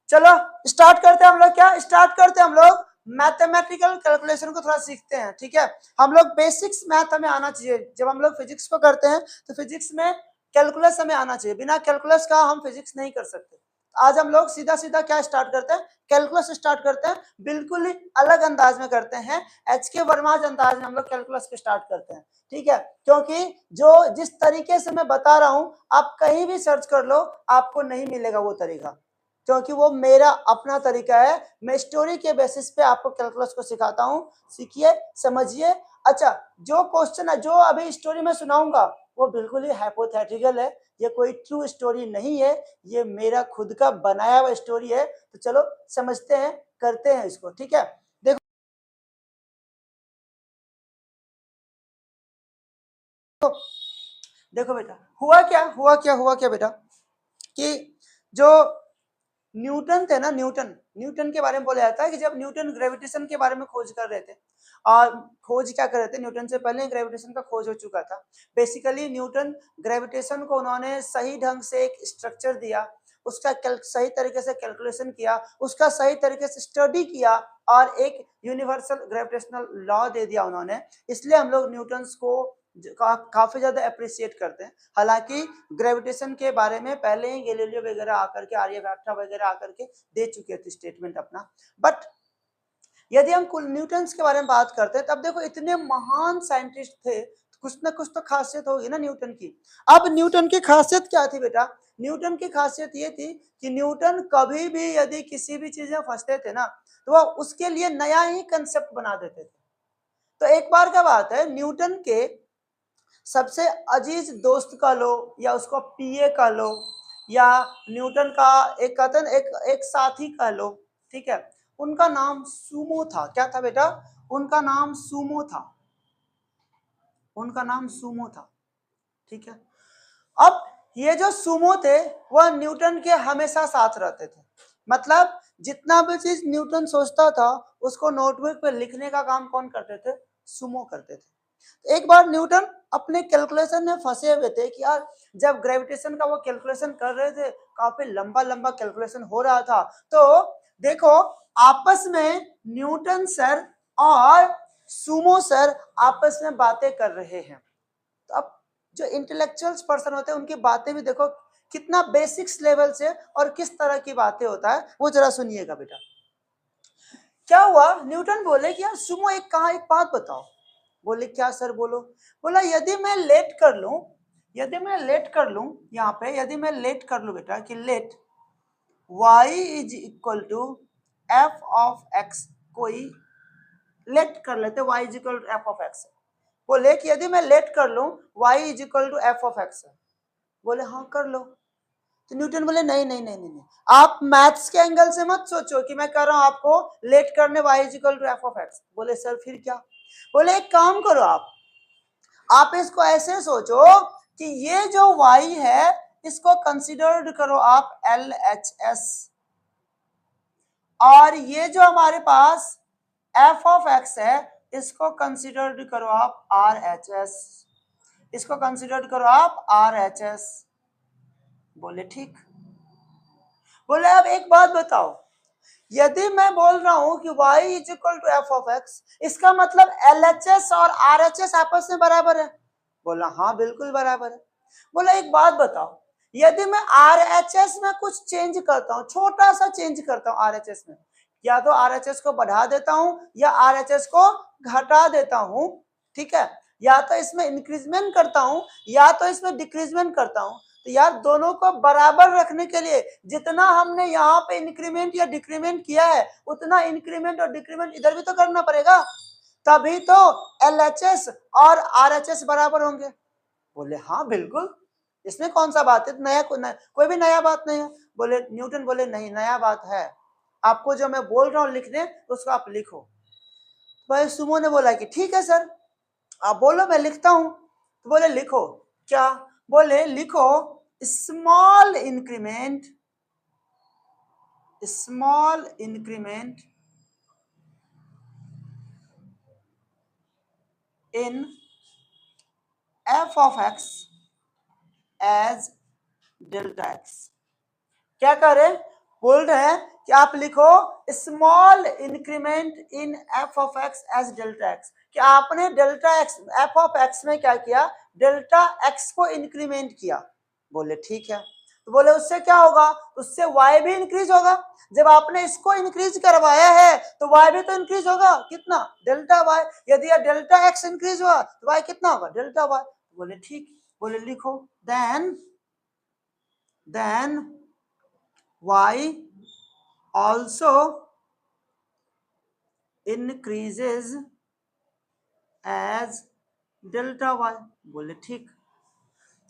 चलो स्टार्ट करते हैं हम लोग, क्या स्टार्ट करते हैं हम लोग मैथमेटिकल कैलकुलेशन को थोड़ा सीखते हैं, ठीक है। हम लोग बेसिक्स मैथ हमें आना चाहिए। जब हम लोग फिजिक्स को करते हैं तो फिजिक्स में कैलकुलस हमें आना चाहिए, बिना कैलकुलस का हम फिजिक्स नहीं कर सकते। आज हम लोग सीधा सीधा क्या स्टार्ट करते हैं, कैलकुलस स्टार्ट करते हैं, बिल्कुल ही अलग अंदाज में करते हैं, एच के वर्माज अंदाज में हम लोग कैलकुलस को स्टार्ट करते हैं, ठीक है। क्योंकि जो जिस तरीके से मैं बता रहा हूं आप कहीं भी सर्च कर लो आपको नहीं मिलेगा वो तरीका, क्योंकि वो मेरा अपना तरीका है। मैं स्टोरी के बेसिस पे आपको कैलकुलस को सिखाता हूँ, सीखिए समझिए। अच्छा, जो क्वेश्चन है जो अभी स्टोरी में सुनाऊंगा वो बिल्कुल ही हाइपोथेटिकल है, ये कोई ट्रू स्टोरी नहीं है, ये मेरा खुद का बनाया हुआ स्टोरी है। तो चलो समझते हैं, करते हैं इसको, ठीक है। देखो देखो बेटा, हुआ क्या बेटा कि जो न्यूटन थे ना, न्यूटन के बारे में बोला जाता है कि जब न्यूटन ग्रेविटेशन के बारे में खोज कर रहे थे, और खोज क्या कर रहे थे, न्यूटन से पहले ग्रेविटेशन का खोज हो चुका था। बेसिकली न्यूटन ग्रेविटेशन को उन्होंने सही ढंग से एक स्ट्रक्चर दिया, उसका सही तरीके से कैलकुलेशन किया, उसका सही तरीके से स्टडी किया, और एक यूनिवर्सल ग्रेविटेशनल लॉ दे दिया उन्होंने। इसलिए हम लोग न्यूटन को काफी ज्यादा अप्रिशिएट करते हैं। हालांकि ग्रेविटेशन के बारे में पहले ही गैलीलियो वगैरह आकर के, आर्यभट्ट वगैरह आकर के दे चुके थे स्टेटमेंट अपना। बट यदि हम कुल न्यूटन के बारे में बात करते हैं तब देखो इतने महान साइंटिस्ट थे, कुछ ना कुछ तो खासियत होगी ना न्यूटन की। अब न्यूटन की खासियत क्या थी बेटा, न्यूटन की खासियत ये थी कि न्यूटन कभी भी यदि किसी भी चीज में फंसते थे ना तो वह उसके लिए नया ही कंसेप्ट बना देते थे। तो एक बार का बात है, न्यूटन के सबसे अजीज दोस्त का लो या उसको पीए का लो, या न्यूटन का एक कथन एक साथी का लो, ठीक है। उनका नाम सुमो था। क्या था बेटा, उनका नाम सुमो था, उनका नाम सुमो था, ठीक है। अब ये जो सुमो थे वह न्यूटन के हमेशा साथ रहते थे। मतलब जितना भी चीज न्यूटन सोचता था उसको नोटबुक पे लिखने का काम कौन करते थे, सुमो करते थे। एक बार न्यूटन अपने कैलकुलेशन में फंसे हुए थे कि यार जब ग्रेविटेशन का वो कैलकुलेशन कर रहे थे काफी लंबा लंबा कैलकुलेशन हो रहा था। तो देखो आपस में न्यूटन सर और सुमो सर आपस में बातें कर रहे हैं। तो अब जो इंटेलेक्चुअल्स पर्सन होते हैं उनकी बातें भी देखो कितना बेसिक्स लेवल से और किस तरह की बातें होता है, वो जरा सुनिएगा बेटा। क्या हुआ, न्यूटन बोले कि यार सुमो एक बात बताओ। बोले क्या सर बोलो। बोला यदि मैं लेट कर लूं, यहाँ पे यदि मैं लेट कर लूं बेटा कि let y is equal to f of x, कोई लेट कर लेते y is equal to f of x. बोले कि यदि मैं लेट कर लूं y is equal to f of x. बोले हाँ कर लो। तो न्यूटन बोले नहीं नहीं नहीं नहीं, आप मैथ्स के एंगल से मत सोचो कि मैं कर रहा हूं आपको लेट करने y is equal to f of x. बोले सर फिर क्या। बोले एक काम करो, आप इसको ऐसे सोचो कि ये जो y है इसको कंसिडर्ड करो आप LHS, और ये जो हमारे पास f ऑफ x है इसको कंसिडर्ड करो आप RHS, इसको कंसिडर्ड करो आप RHS। बोले ठीक। बोले अब एक बात बताओ, यदि मैं बोल रहा हूं कि y is equal to f of x, इसका मतलब LHS और RHS आपस में बराबर है। बोला हाँ बिल्कुल बराबर है। बोला एक बात बताओ, यदि मैं RHS में कुछ चेंज करता हूं, छोटा सा चेंज करता हूं RHS में, या तो RHS को बढ़ा देता हूं या RHS को घटा देता हूं, ठीक है, या तो इसमें इंक्रीजमेंट करता हूं या तो इसमें डिक्रीजमेंट करता हूं, तो यार दोनों को बराबर रखने के लिए जितना हमने यहाँ पे इंक्रीमेंट या डिक्रीमेंट किया है उतना इंक्रीमेंट और डिक्रीमेंट इधर भी तो करना पड़ेगा, तभी तो LHS और RHS बराबर होंगे। बोले हाँ बिल्कुल, इसमें कौन सा बात है, कोई भी नया बात नहीं है। बोले न्यूटन बोले नहीं नया बात है, आपको जो मैं बोल रहा हूँ लिखने उसको आप लिखो। भाई सुमो ने बोला कि ठीक है सर आप बोलो मैं लिखता हूं। तो बोले लिखो क्या। बोले लिखो small increment in f of x as delta x. क्या कह रहे, बोल रहे हैं कि आप लिखो small increment in f of x as delta x, कि आपने delta x f of x में क्या किया, डेल्टा एक्स को इंक्रीमेंट किया। बोले ठीक है, तो बोले उससे क्या होगा, उससे y भी इंक्रीज होगा। जब आपने इसको इंक्रीज करवाया है तो y भी तो इंक्रीज होगा, कितना, डेल्टा y। यदि डेल्टा x इंक्रीज हुआ तो y कितना होगा, डेल्टा y। बोले ठीक, बोले लिखो then y also increases as delta y। बोले ठीक।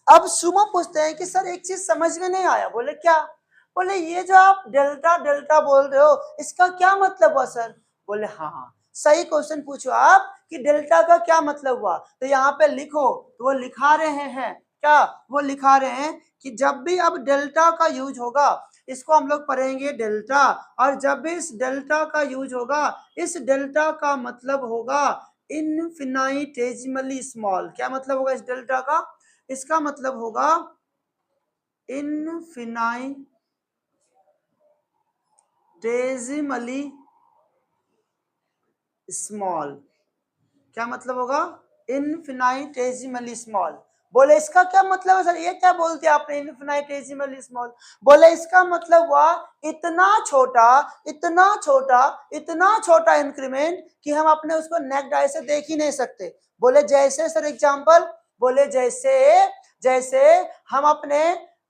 अब सुमो पूछते हैं कि सर एक चीज समझ में नहीं आया। बोले क्या, बोले ये जो आप डेल्टा डेल्टा बोल रहे हो इसका क्या मतलब हुआ सर। बोले हाँ सही क्वेश्चन पूछो आप कि डेल्टा का क्या मतलब हुआ। तो यहाँ पे लिखो, तो वो लिखा रहे हैं क्या, वो लिखा रहे हैं कि जब भी अब डेल्टा का यूज होगा, इसको हम लोग पढ़ेंगे डेल्टा, और जब भी इस डेल्टा का यूज होगा, इस डेल्टा का मतलब होगा इनफिनाइटेसिमली स्मॉल। क्या मतलब होगा इस डेल्टा का, इसका मतलब होगा इनफिनाइटेसिमली स्मॉल। क्या मतलब होगा, इनफिनाइटेसिमली स्मॉल। बोले इसका क्या मतलब है सर, ये क्या बोलते हैं आपने इनफिनाइटेसिमली स्मॉल। बोले इसका मतलब हुआ इतना छोटा इतना छोटा इतना छोटा इंक्रीमेंट कि हम अपने उसको नेक्ड आई से देख ही नहीं सकते। बोले जैसे सर एग्जांपल, बोले जैसे जैसे हम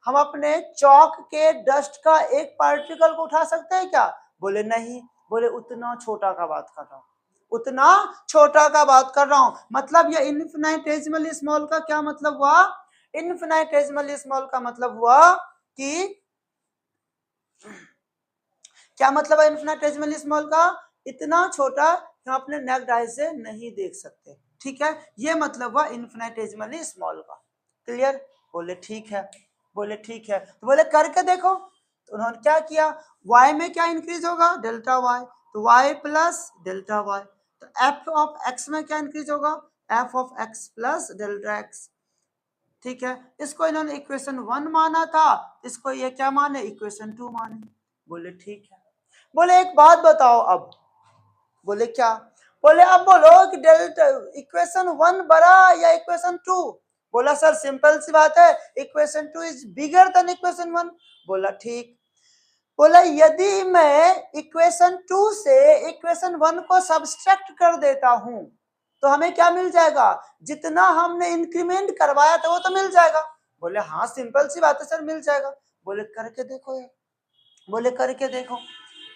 अपने चौक के डस्ट का एक पार्टिकल को उठा सकते हैं क्या। बोले नहीं। बोले उतना छोटा का बात कर रहा हूं, उतना छोटा का बात कर रहा हूं। मतलब ये इनफिनाइटेसिमली स्मॉल का क्या मतलब हुआ, इनफिनाइटेसिमली स्मॉल का मतलब हुआ कि क्या मतलब है इनफिनाइटेसिमली स्मॉल का, इतना छोटा कि हम अपने नेक्ड आई से नहीं देख सकते। ठीक है, ये मतलब हुआ इनफिनाइटेसिमली स्मॉल का। क्लियर। बोले ठीक है, बोले ठीक है। तो बोले करके देखो, तो उन्होंने क्या किया, y में क्या इंक्रीज होगा, डेल्टा y, तो y प्लस डेल्टा y। तो f ऑफ x में क्या इंक्रीज होगा, f of x plus delta x। ठीक है, इसको इन्होंने इक्वेशन 1 माना था, इसको ये क्या माने, इक्वेशन 2 माने। बोले ठीक है। बोले एक बात बताओ अब। बोले क्या, बोले अब बोलो कि डेल्टा इक्वेशन 1 बड़ा या इक्वेशन 2। बोला सर सिंपल सी बात है, equation 2 is bigger than equation 1। बोला ठीक। बोला यदि मैं इक्वेशन 2 से इक्वेशन 1 को सब्सट्रैक्ट कर देता हूं तो हमें क्या मिल जाएगा, जितना हमने इंक्रीमेंट करवाया था वो तो मिल जाएगा। बोले हाँ सिंपल सी बात है सर, मिल जाएगा। बोले करके देखो ये, बोले करके देखो।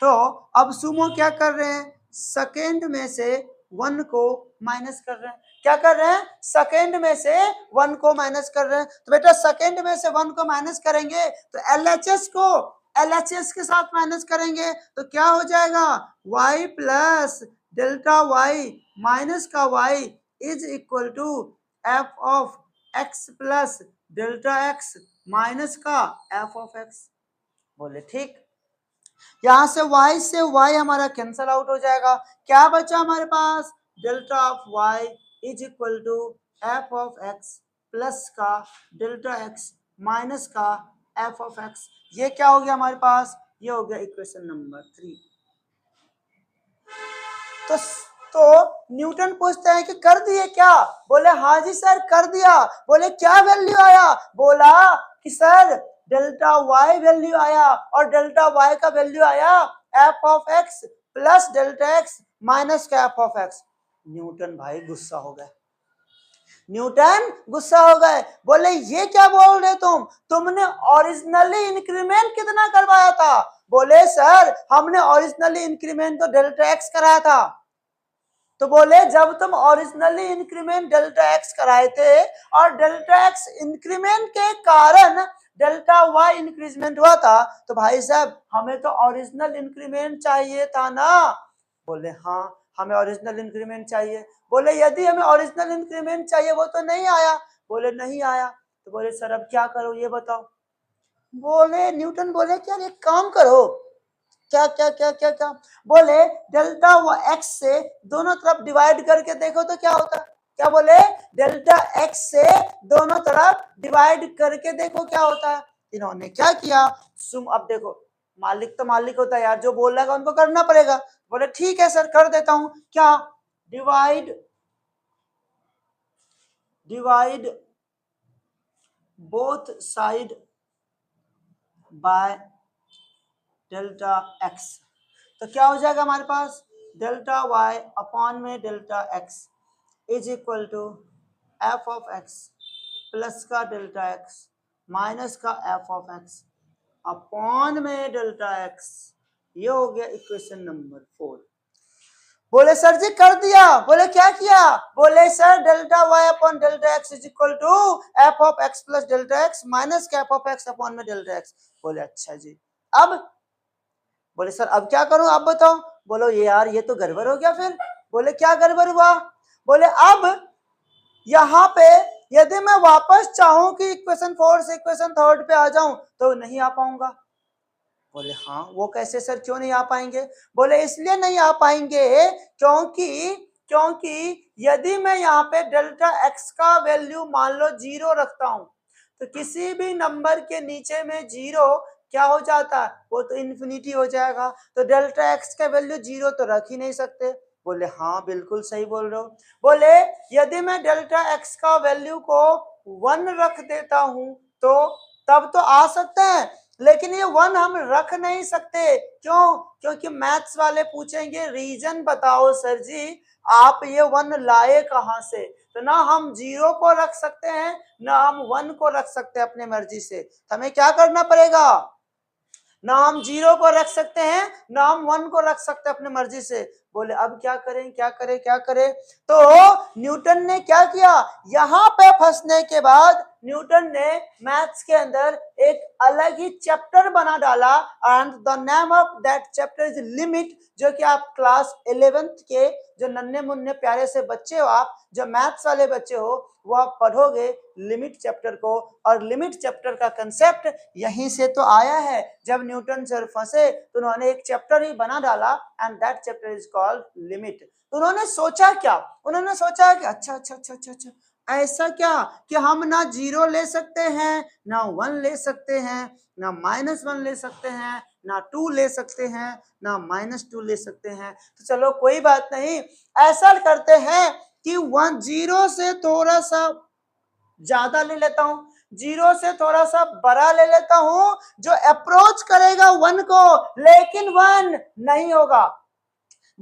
तो अब सुमो क्या कर रहे हैं, सेकेंड में से 1 को माइनस कर रहे हैं। क्या कर रहे हैं, सेकेंड में से 1 को माइनस कर रहे हैं। तो बेटा सेकेंड में से 1 को माइनस करेंगे तो LHS को LHS के साथ माइनस करेंगे तो क्या हो जाएगा, y plus delta y minus का y is equal to f of x plus delta x minus का f ऑफ x। बोले ठीक। यहां से y हमारा कैंसल आउट हो जाएगा। क्या बचा हमारे पास, delta of y is equal to f of x plus का डेल्टा x माइनस का f ऑफ x। ये क्या हो गया हमारे पास, ये हो गया इक्वेशन नंबर 3। तो न्यूटन पूछते हैं कि कर दिए क्या। बोले हाँ जी सर कर दिया। बोले क्या वैल्यू आया। बोला कि सर डेल्टा y वैल्यू आया और डेल्टा y का वैल्यू आया f of x plus delta x minus का f ऑफ x। न्यूटन भाई गुस्सा हो गए, न्यूटन गुस्सा हो गए। बोले ये क्या बोल रहे तुमने ओरिजिनली इंक्रीमेंट कितना करवाया था। बोले सर हमने ओरिजिनली इंक्रीमेंट तो डेल्टा एक्स कराया था। तो बोले जब तुम ओरिजिनली इंक्रीमेंट डेल्टा एक्स कराए थे और डेल्टा एक्स इंक्रीमेंट के कारण डेल्टा वाई इंक्रीजमेंट हुआ था, तो भाई साहब हमें तो ओरिजिनल इंक्रीमेंट चाहिए था ना। बोले हाँ हमें ओरिजिनल इंक्रीमेंट चाहिए। बोले यदि हमें ओरिजिनल इंक्रीमेंट चाहिए वो तो नहीं आया। बोले नहीं आया। तो बोले सर अब क्या करो ये बताओ। बोले न्यूटन बोले क्या एक काम करो, क्या क्या क्या क्या क्या। बोले डेल्टा व एक्स से दोनों तरफ डिवाइड करके देखो तो क्या होता है। क्या बोले, डेल्टा एक्स से दोनों तरफ डिवाइड करके देखो क्या होता है। इन्होंने क्या किया, अब देखो मालिक तो मालिक होता है यार, जो बोल रहा है उनको करना पड़ेगा। बोले ठीक है सर कर देता हूं। क्या? Divide both side by delta x. तो क्या हो जाएगा हमारे पास, डेल्टा वाई अपॉन में delta x is equal to f of x plus का डेल्टा एक्स माइनस का एफ ऑफ एक्स अपॉन में डेल्टा एक्स। ये हो गया इक्वेशन नंबर 4। बोले सर जी कर दिया। बोले क्या किया? बोले sir delta y upon delta x is equal to f of x plus delta x minus का एफ ऑफ एक्स अपॉन में डेल्टा एक्स। बोले अच्छा जी। अब बोले सर अब क्या करूं आप बताओ। बोलो ये यार ये तो गड़बड़ हो गया फिर। बोले क्या गड़बड़ हुआ? बोले अब यहाँ पे यदि मैं वापस चाहूं कि इक्वेशन 4 से इक्वेशन 3 पे आ जाऊं तो नहीं आ पाऊंगा। बोले हाँ वो कैसे सर, क्यों नहीं आ पाएंगे? बोले इसलिए नहीं आ पाएंगे क्योंकि यदि मैं यहाँ पे डेल्टा एक्स का वैल्यू मान लो 0 रखता हूं तो किसी भी नंबर के नीचे में 0 क्या हो जाता है, वो तो इन्फिनिटी हो जाएगा। तो डेल्टा एक्स का वैल्यू 0 तो रख ही नहीं सकते। बोले हाँ बिल्कुल सही बोल रहे हो। बोले यदि मैं डेल्टा एक्स का वैल्यू को 1 रख देता हूं तो तब तो आ सकता है, लेकिन ये 1 हम रख नहीं सकते। क्यों? क्योंकि मैथ्स वाले पूछेंगे रीजन बताओ सर जी आप ये 1 लाए कहां से। तो ना हम 0 को रख सकते हैं ना हम 1 को रख सकते हैं अपने मर्जी से। हमें क्या करना पड़ेगा, ना हम 0 को रख सकते हैं ना हम 1 को रख सकते अपने मर्जी से। बोले अब क्या करें क्या करें क्या करें? तो न्यूटन ने क्या किया, यहाँ पे फंसने के बाद न्यूटन ने मैथ्स के अंदर एक अलग ही चैप्टर बना डाला and the name of that chapter is limit, जो कि आप क्लास 11th के जो नन्हे मुन्ने प्यारे से बच्चे हो, आप जो मैथ्स वाले बच्चे हो वो आप पढ़ोगे लिमिट चैप्टर को। और लिमिट चैप्टर का कंसेप्ट यहीं से तो आया है। जब न्यूटन सर फंसे तो उन्होंने एक चैप्टर ही बना डाला and that chapter is called limit. तो उन्होंने सोचा क्या, उन्होंने सोचा कि अच्छा ऐसा क्या कि हम ना 0 ले सकते हैं ना 1 ले सकते हैं ना -1 ले सकते हैं ना 2 ले सकते हैं ना -2 ले सकते हैं। तो चलो कोई बात नहीं, ऐसा करते हैं कि 0 से थोड़ा सा ज्यादा ले लेता हूं, 0 से थोड़ा सा बड़ा ले लेता हूं जो अप्रोच करेगा 1 को लेकिन 1 नहीं होगा।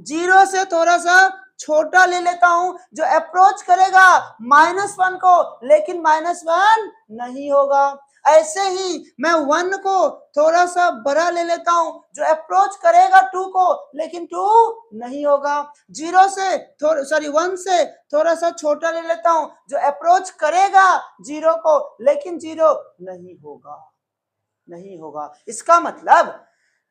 0 से थोड़ा सा छोटा ले लेता हूं जो अप्रोच करेगा -1 को लेकिन -1 नहीं होगा। ऐसे ही मैं 1 को थोड़ा सा बड़ा ले लेता हूं जो अप्रोच करेगा 2 को लेकिन 2 नहीं होगा। 1 से थोड़ा सा छोटा ले लेता हूं जो अप्रोच करेगा 0 को लेकिन 0 नहीं होगा।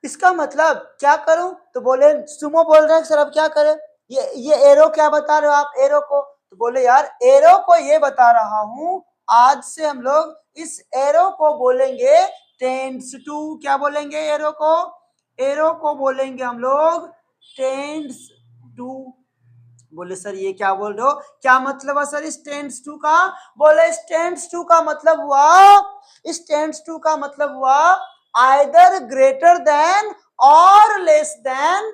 इसका मतलब क्या करूं? तो बोले सुमो बोल रहे हैं सर अब क्या करें, ये एरो क्या बता रहे हो आप एरो को? तो बोले यार एरो को ये बता रहा हूं, आज से हम लोग इस एरो को बोलेंगे टेंड्स टू, क्या बोलेंगे एरो को बोलेंगे हम लोग टेंड्स टू। बोले सर ये क्या बोल रहे हो, क्या मतलब है सर इस टेंड्स टू का? बोले इस टेंड्स टू का मतलब हुआ आइदर ग्रेटर देन और लेस देन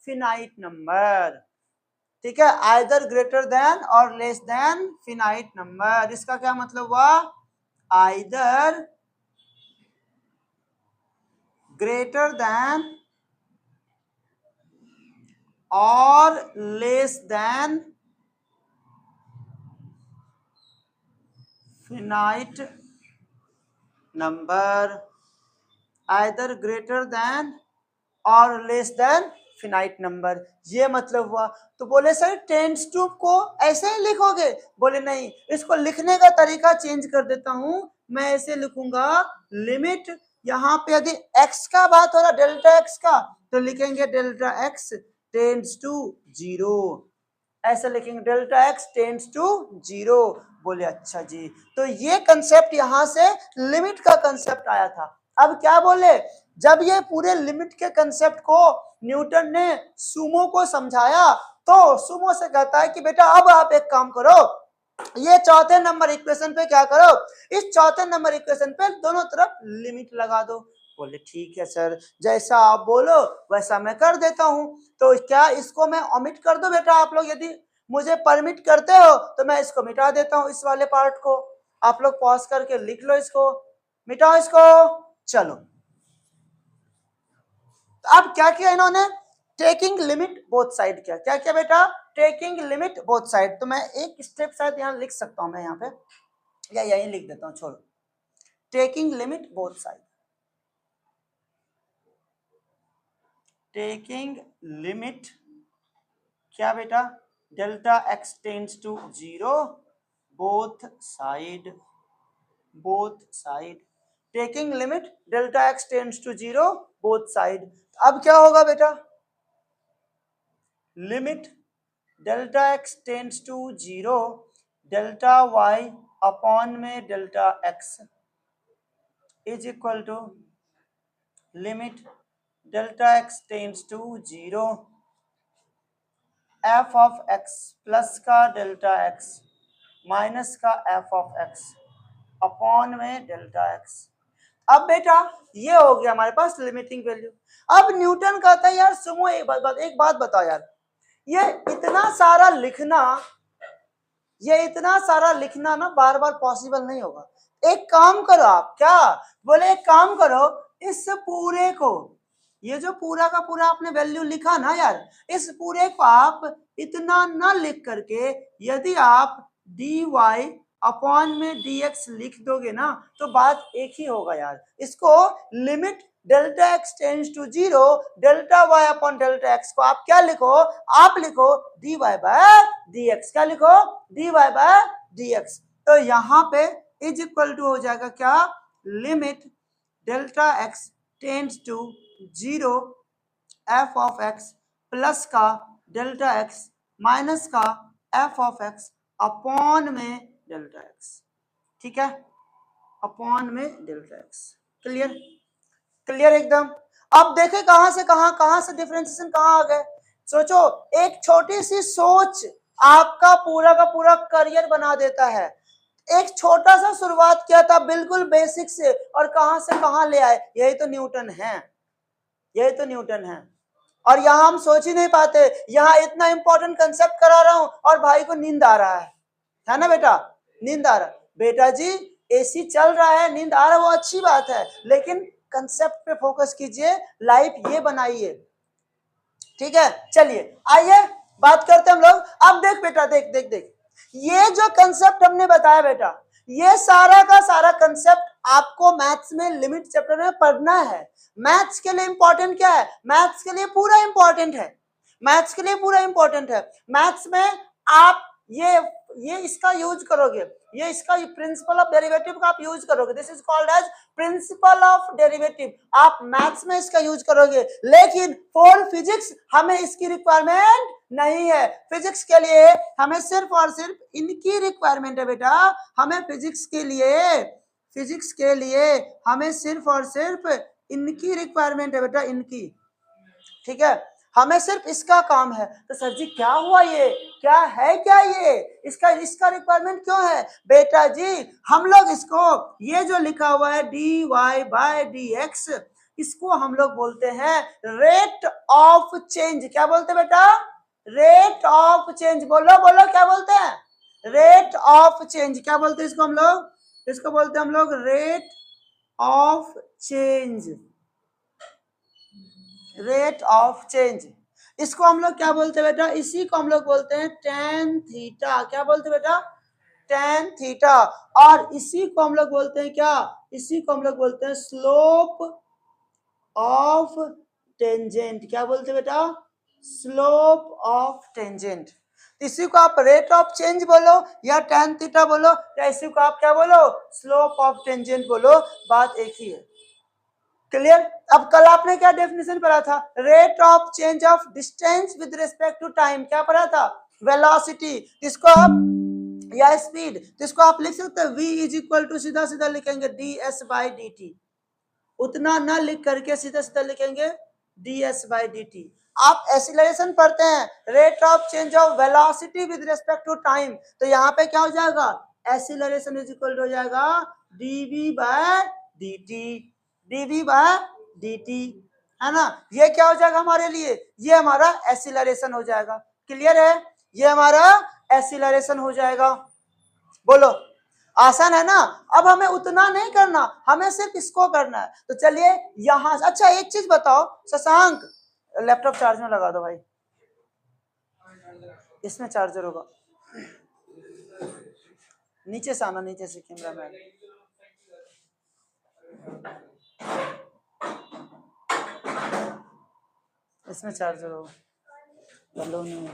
फिनाइट नंबर। ठीक है, आइदर ग्रेटर देन और लेस देन फिनाइट नंबर। इसका क्या मतलब हुआ, आइदर ग्रेटर देन और less than finite number, either greater than और लेस देन फिनाइट नंबर, ये मतलब हुआ। तो बोले सर टेंड्स टू को ऐसे ही लिखोगे? बोले नहीं, इसको लिखने का तरीका चेंज कर देता हूं, मैं ऐसे लिखूंगा लिमिट, यहाँ पे यदि x का बात हो रहा डेल्टा x का तो लिखेंगे डेल्टा x टेंड्स टू 0, ऐसे लिखेंगे डेल्टा x टेंड्स टू 0। बोले अच्छा जी, तो ये कंसेप्ट यहां से लिमिट का कंसेप्ट आया था। अब क्या बोले, जब ये पूरे लिमिट के कंसेप्ट को न्यूटन ने सुमो को समझाया तो सुमो से कहता है कि बेटा अब आप एक काम करो, ये चौथे नंबर इक्वेशन पे क्या करो, इस चौथे नंबर इक्वेशन पे दोनों तरफ लिमिट लगा दो। बोले ठीक है सर, जैसा आप बोलो वैसा मैं कर देता हूं। तो क्या इसको मैं ओमिट कर दूं बेटा? आप लोग यदि मुझे परमिट करते हो तो मैं इसको मिटा देता हूं, इस वाले पार्ट को। आप लोग पॉज करके लिख लो इसको, मिटाओ इसको। चलो, अब क्या किया इन्होंने, टेकिंग लिमिट बोथ साइड किया। क्या किया बेटा? Taking limit both side. तो मैं एक स्टेप शायद यहाँ लिख सकता हूं, मैं यहाँ पे या यहीं लिख देता हूं, छोड़ो। Taking limit both side, taking limit क्या बेटा? Delta x tends to 0 both side, both side, taking limit delta x tends to 0 both side. अब क्या होगा बेटा? Limit delta x tends to 0 delta y upon में delta x is equal to limit delta x tends to 0 f of x plus का delta x minus का f of x upon में delta x. अब बेटा ये हो गया हमारे पास लिमिटिंग वैल्यू। अब न्यूटन कहता है यार सुनो एक बात बताओ यार, ये इतना सारा लिखना, ये इतना सारा लिखना ना बार बार पॉसिबल नहीं होगा। एक काम करो आप, क्या बोले, एक काम करो, इस पूरे को, ये जो पूरा का पूरा आपने वैल्यू लिखा ना यार, इस पूरे को आप इतना ना लिख करके यदि आप dy अपॉन में dx लिख दोगे ना तो बात एक ही होगा यार। इसको limit delta x tends to 0 delta y upon delta x को आप क्या लिखो, आप लिखो dy बाय dx। क्या लिखो? dy by dx। तो यहाँ पे इज इक्वल टू हो जाएगा क्या, limit delta x tends to 0 f of x plus का डेल्टा एक्स माइनस का एफ ऑफ एक्स अपॉन में डेल्टा एक्स। ठीक है, अपॉन में डेल्टा एक्स। क्लियर? क्लियर एकदम। अब देखे कहां से डिफरेंशिएशन कहां आ गए। सोचो, एक छोटी सी सोच आपका पूरा का पूरा करियर बना देता है। एक छोटा सा शुरुआत किया था बिल्कुल बेसिक से और कहां से कहां ले आए। यही तो न्यूटन है, यही तो न्यूटन है। और यहाँ हम सोच ही नहीं पाते, यहाँ इतना इंपॉर्टेंट कंसेप्ट करा रहा हूं और भाई को नींद आ रहा है ना बेटा? नींद आ रहा है बेटा जी, एसी चल रहा है, नींद आ रहा है, वो अच्छी बात है, लेकिन कंसेप्ट पे फोकस कीजिए, लाइफ ये बनाइए। ठीक है, चलिए आइए बात करते हैं हम लोग। अब देख बेटा, देख देख देख, ये जो कंसेप्ट हमने बताया बेटा, ये सारा का सारा कंसेप्ट आपको मैथ्स में लिमिट चैप्टर में पढ़ना है। मैथ्स के लिए इंपॉर्टेंट क्या है? मैथ्स के लिए पूरा इंपॉर्टेंट है, मैथ्स के लिए पूरा इंपॉर्टेंट है। मैथ्स में आप ये इसका यूज करोगे, ये इसका प्रिंसिपल ऑफ डेरिवेटिव का आप यूज करोगे। This is called as principle of derivative. आप मैथ्स में इसका यूज करोगे, लेकिन फॉर फिजिक्स हमें इसकी रिक्वायरमेंट नहीं है। फिजिक्स के लिए हमें सिर्फ और सिर्फ इनकी रिक्वायरमेंट है बेटा। हमें फिजिक्स के लिए हमें सिर्फ और सिर्फ इनकी रिक्वायरमेंट है बेटा, इनकी। ठीक है, हमें सिर्फ इसका काम है। तो सर जी क्या हुआ, ये क्या है, क्या ये इसका रिक्वायरमेंट क्यों है? बेटा जी हम लोग इसको, ये जो लिखा हुआ है dy बाय dx, इसको हम लोग बोलते हैं रेट ऑफ चेंज। क्या बोलते हैं बेटा? Rate of change. बोलो बोलो, क्या बोलते हैं? Rate of change. क्या बोलते हैं इसको हम लोग? इसको बोलते हैं हम लोग rate of change, rate of change. इसको हम लोग क्या बोलते हैं बेटा? इसी को हम लोग बोलते हैं tan थीटा। क्या बोलते हैं बेटा? tan theta. और इसी को हम लोग बोलते हैं क्या? इसी को हम लोग बोलते हैं स्लोप ऑफ टेंजेंट। क्या बोलते हैं बेटा? Slope of tangent. इसी को आप रेट ऑफ चेंज बोलो या tan थीटा बोलो या इसी को आप क्या बोलो? स्लोप ऑफ टेंजेंट बोलो, बात एक ही है। क्लियर? अब कल आपने क्या डेफिनेशन पढ़ा था? Rate of change of distance with respect to time. क्या पढ़ा था? वेलोसिटी। इसको आप या स्पीड, जिसको आप लिख सकते हैं v इज इक्वल टू, सीधा सीधा लिखेंगे ds बाई dt। उतना ना लिख करके सीधा सीधा लिखेंगे ds बाई dt। आप एक्सीलरेशन पढ़ते हैं, rate of change of velocity with respect to time, तो यहाँ पे क्या हो जाएगा, एक्सीलरेशन इज इक्वल टू हो जाएगा dv by dt, dv by dt, है ना। ये क्या हो जाएगा हमारे लिए, ये हमारा एक्सीलरेशन हो जाएगा। क्लियर है, ये हमारा एक्सीलरेशन हो जाएगा। बोलो आसान है ना। अब हमें उतना नहीं करना, हमें सिर्फ इसको करना है। तो चलिए यहां, अच्छा एक चीज बताओ शशांक, लैपटॉप चार्ज में लगा दो भाई, इसमें चार्जर होगा। नीचे से आना, नीचे से कैमरा मैन। इसमें चार्जर होगा, हेलो नहीं,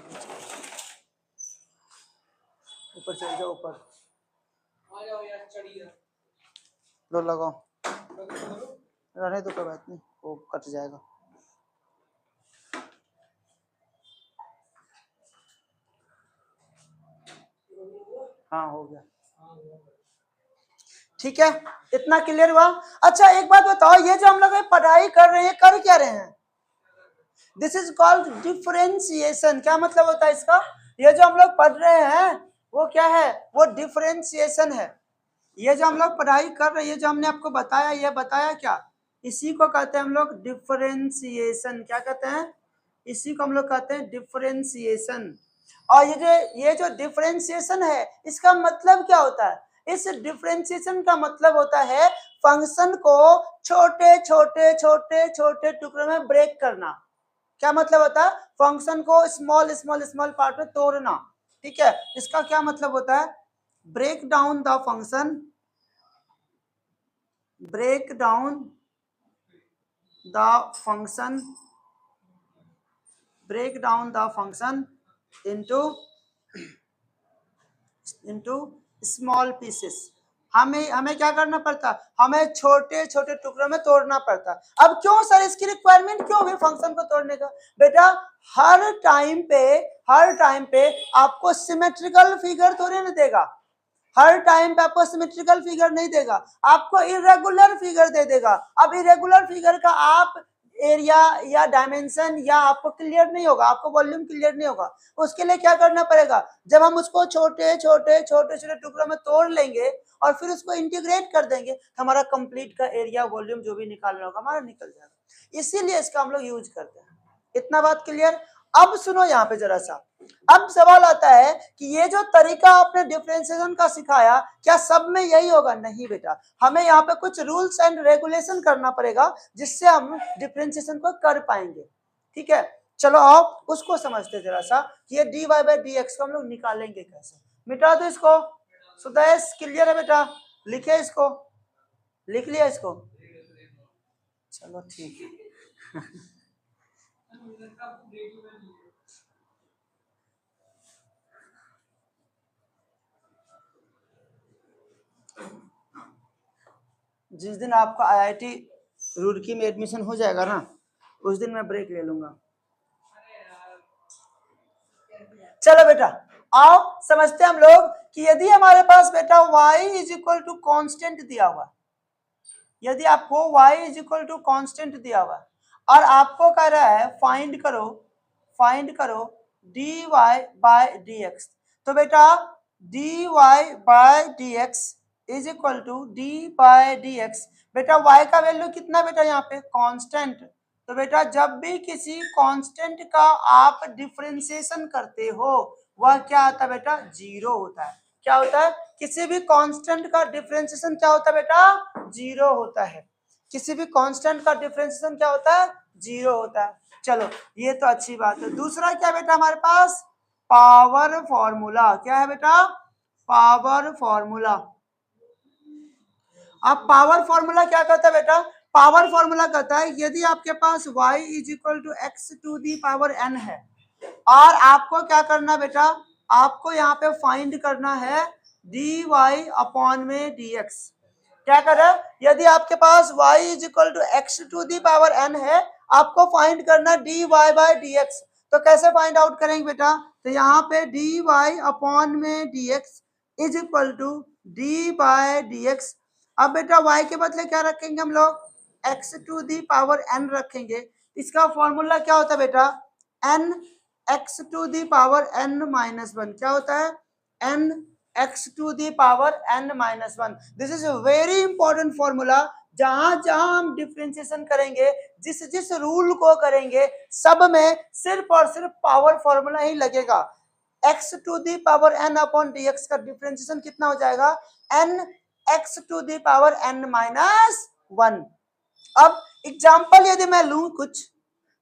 ऊपर चल जाओ, ऊपर लो लगाओ, रहने तो कोई बात नहीं, वो कट जाएगा। हाँ हो गया, ठीक है, इतना क्लियर हुआ। अच्छा एक बात बताओ, ये जो हम लोग पढ़ाई कर रहे हैं, कर क्या रहे हैं, दिस इज कॉल्ड डिफरेंशिएशन। क्या मतलब होता है इसका, ये जो हम लोग पढ़ रहे हैं वो क्या है, वो डिफरेंशिएशन है। ये जो हम लोग पढ़ाई कर रहे हैं, ये जो हमने आपको बताया, ये बताया क्या, इसी को कहते हैं हम लोग डिफरेंशिएशन। क्या कहते हैं, इसी को हम लोग कहते हैं डिफरेंशिएशन। और ये जो डिफरेंशिएशन है, इसका मतलब क्या होता है, इस डिफरेंशिएशन का मतलब होता है फंक्शन को छोटे छोटे छोटे छोटे टुकड़ों में ब्रेक करना। क्या मतलब होता है, फंक्शन को स्मॉल स्मॉल स्मॉल पार्ट में तोड़ना। ठीक है, इसका क्या मतलब होता है, break down the function, break down the function, break down the function into small pieces। हमें क्या करना पड़ता, हमें छोटे छोटे टुकड़ों में तोड़ना पड़ता। अब क्यों सर, इसकी रिक्वायरमेंट क्यों हुई फंक्शन को तोड़ने का, बेटा हर टाइम पे आपको सिमेट्रिकल फिगर थोड़ी ना देगा, हर टाइम पे आपको सिमेट्रिकल फिगर नहीं देगा, आपको इरेगुलर फिगर दे देगा। अब इरेगुलर फिगर का आप एरिया या डायमेंशन या आपको क्लियर नहीं होगा, आपको वॉल्यूम क्लियर नहीं होगा। उसके लिए क्या करना पड़ेगा, जब हम उसको छोटे छोटे छोटे छोटे टुकड़ों में तोड़ लेंगे और फिर उसको इंटीग्रेट कर देंगे, हमारा कंप्लीट का एरिया वॉल्यूम जो भी निकालना होगा हमारा निकल जाएगा। इसीलिए इसका हम लोग यूज करते हैं। इतना बात क्लियर। अब सुनो यहाँ पे जरा सा, अब सवाल आता है कि ये जो तरीका आपने डिफरेंशिएशन का सिखाया, क्या सब में यही होगा, नहीं बेटा, हमें यहाँ पे कुछ रूल्स एंड रेगुलेशन करना पड़ेगा जिससे हम डिफरेंशिएशन को कर पाएंगे। ठीक है, चलो आप उसको समझते जरा सा कि ये dy बाय dx को हम लोग निकालेंगे कैसे। मिटा दो इसको, सुदेश क्लियर है बेटा, लिखे इसको, लिख लिया इसको, चलो ठीक है। जिस दिन आपका IIT रुड़की में एडमिशन हो जाएगा ना, उस दिन मैं ब्रेक ले लूंगा। चलो बेटा आओ समझते हम लोग कि यदि हमारे पास बेटा y is equal to constant दिया हुआ, यदि आपको y is equal to constant दिया हुआ और आपको कह रहा है फाइंड करो dy बाय dx, तो बेटा dy by dx is equal to d by dx। बेटा y का वैल्यू कितना बेटा, यहाँ पे कांस्टेंट, तो बेटा जब भी किसी कांस्टेंट का आप डिफरेंशिएशन करते हो वह क्या आता है बेटा, जीरो होता है। क्या होता है, किसी भी कांस्टेंट का डिफरेंशिएशन क्या होता है बेटा, जीरो होता है। किसी भी कांस्टेंट का डिफरेंशिएशन क्या होता है, जीरो होता है। चलो ये तो अच्छी बात है। दूसरा क्या बेटा हमारे पास, पावर फॉर्मूला। क्या है बेटा, पावर फॉर्मूला। अब पावर फॉर्मूला क्या कहता है बेटा, पावर फॉर्मूला कहता है यदि आपके पास y is equal to x to the power n है और आपको क्या करना बेटा, आपको यहाँ पे फाइंड करना है dy अपॉन में dx। क्या कर रहा है, यदि आपके पास y is equal to x to the power n है, आपको फाइंड करना dy बाय dx। तो कैसे फाइंड आउट करेंगे बेटा, तो यहाँ पे dy अपॉन में dx is equal to d by dx। अब बेटा y के बदले क्या रखेंगे हम लोग, x to the power n रखेंगे। इसका फॉर्मूला क्या होता है बेटा, n x to the power n minus one. क्या होता है? N x to the power n minus one. This is very important formula. जहां जहां हम डिफरेंशिएशन करेंगे, जिस जिस रूल को करेंगे, सब में सिर्फ और सिर्फ पावर फॉर्मूला ही लगेगा। X to the power n upon d x का डिफरेंशिएशन कितना हो जाएगा? N x to the power n minus one. अब एग्जाम्पल यदि मैं लूं,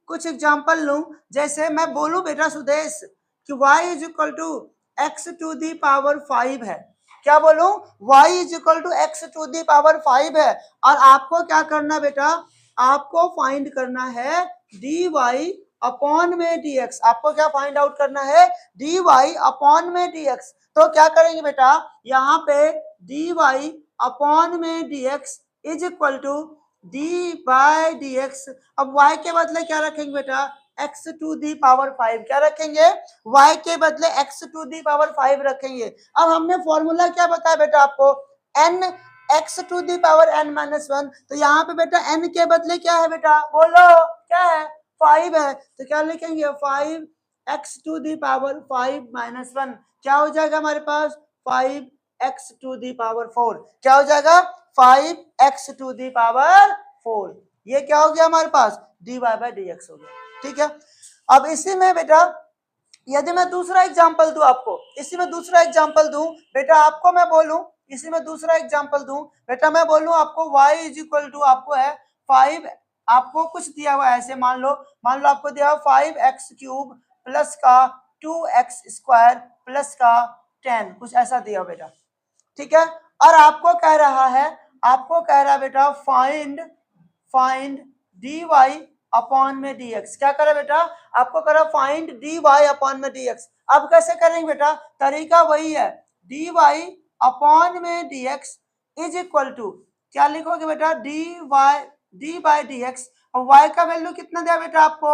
कुछ एग्जाम्पल लूं, जैसे मैं बोलूं बेटा सुदेश कि y is equal to x to the power 5 है। क्या बोलूं? y is equal to x to the power 5 है। और आपको क्या करना बेटा? आपको फाइंड करना है dy अपॉन में dx। आपको क्या फाइंड आउट करना है? dy अपॉन में dx। तो क्या करेंगे बेटा? यहाँ पे dy अपॉन में dx is equal to d by d x. अब y के बदले क्या रखेंगे बेटा? x to the power 5। क्या रखेंगे? y के बदले x टू दी पावर 5 रखेंगे। अब हमने फॉर्मूला क्या बताया बेटा आपको? n x to the power n minus one. तो यहाँ पे बेटा n के बदले क्या है बेटा? बोलो क्या है? 5 है। तो क्या लिखेंगे? 5 x to the power 5 minus one. क्या हो जाएगा हमारे पास? 5 x टू दी पावर 4। क्या हो जाएगा? 5 x टू दी पावर 4। ये क्या हो गया हमारे पास? dy बाई डी एक्स हो गया। ठीक है। अब इसी में बेटा यदि मैं दूसरा एग्जांपल दूं आपको, इसी में दूसरा एग्जांपल दूं बेटा, आपको मैं बोलूं, इसी में दूसरा एग्जांपल दूं बेटा, मैं बोलूं आपको y इज इक्वल टू आपको है 5, आपको कुछ दिया हुआ है ऐसे, मान लो आपको दिया हुआ 5x क्यूब प्लस का 2x स्क्वायर प्लस का 10, कुछ ऐसा दिया बेटा। ठीक है। और आपको कह रहा है बेटा फाइंड dy अपॉन में dx। क्या करा बेटा? आपको करा फाइंड dy अपॉन में dx। अब कैसे करेंगे बेटा? तरीका वही है, dy अपॉन में dx इज इक्वल टू क्या लिखोगे बेटा? dy by dx। और y का वैल्यू कितना दिया बेटा आपको?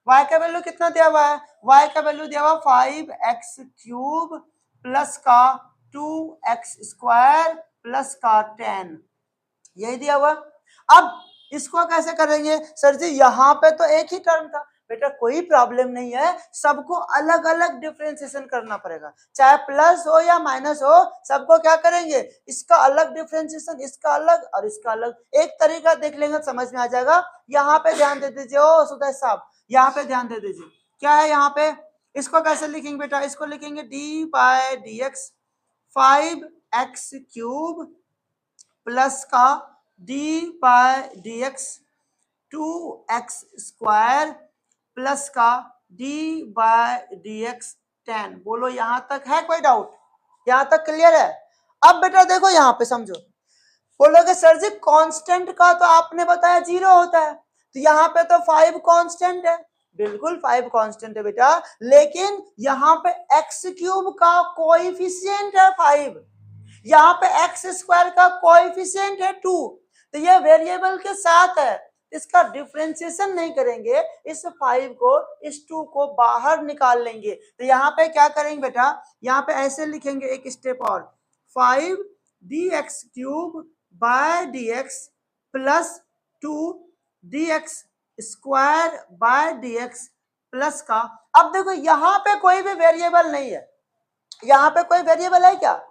y का वैल्यू कितना दिया हुआ है? y का वैल्यू दिया हुआ 5x क्यूब प्लस का 2x स्क्वायर प्लस का 10, यही दिया हुआ। अब इसको कैसे करेंगे? सर जी यहाँ पे तो एक ही टर्म था बेटा, कोई प्रॉब्लम नहीं है, सबको अलग अलग डिफरेंशिएशन करना पड़ेगा, चाहे प्लस हो या माइनस हो, सबको क्या करेंगे? इसका अलग डिफरेंशिएशन, इसका अलग और इसका अलग। एक तरीका देख लेंगे समझ में आ जाएगा। यहाँ पे ध्यान दे दीजिए ओ सुदेश साहब, यहाँ पे ध्यान दे दीजिए। क्या है यहाँ पे? इसको कैसे लिखेंगे बेटा? इसको लिखेंगे d by d x 5x cube plus का d by d x 2x square plus का डी बाई डी एक्स 10। बोलो यहां तक है कोई डाउट? यहां तक क्लियर है? अब बेटा देखो यहां पे समझो, बोलोगे सर जी कांस्टेंट का तो आपने बताया 0 होता है, तो यहाँ पे तो 5 कांस्टेंट है। बिल्कुल 5 कांस्टेंट है बेटा, लेकिन यहाँ पे x क्यूब का कोएफिशिएंट है 5, यहाँ पे एक्स स्क्वायर का कोएफिशिएंट है 2, तो ये वेरिएबल के साथ है, इसका डिफरेंशिएशन नहीं करेंगे, इस 5 को इस 2 को बाहर निकाल लेंगे। तो यहाँ पे क्या करेंगे बेटा? यहाँ पे ऐसे लिखेंगे एक स्टेप और, 5 dx cube by dx plus 2 dx square by dx plus का। अब देखो यहाँ पे कोई भी वेरिएबल नहीं है, यहाँ पे कोई वेरिएबल है क्या?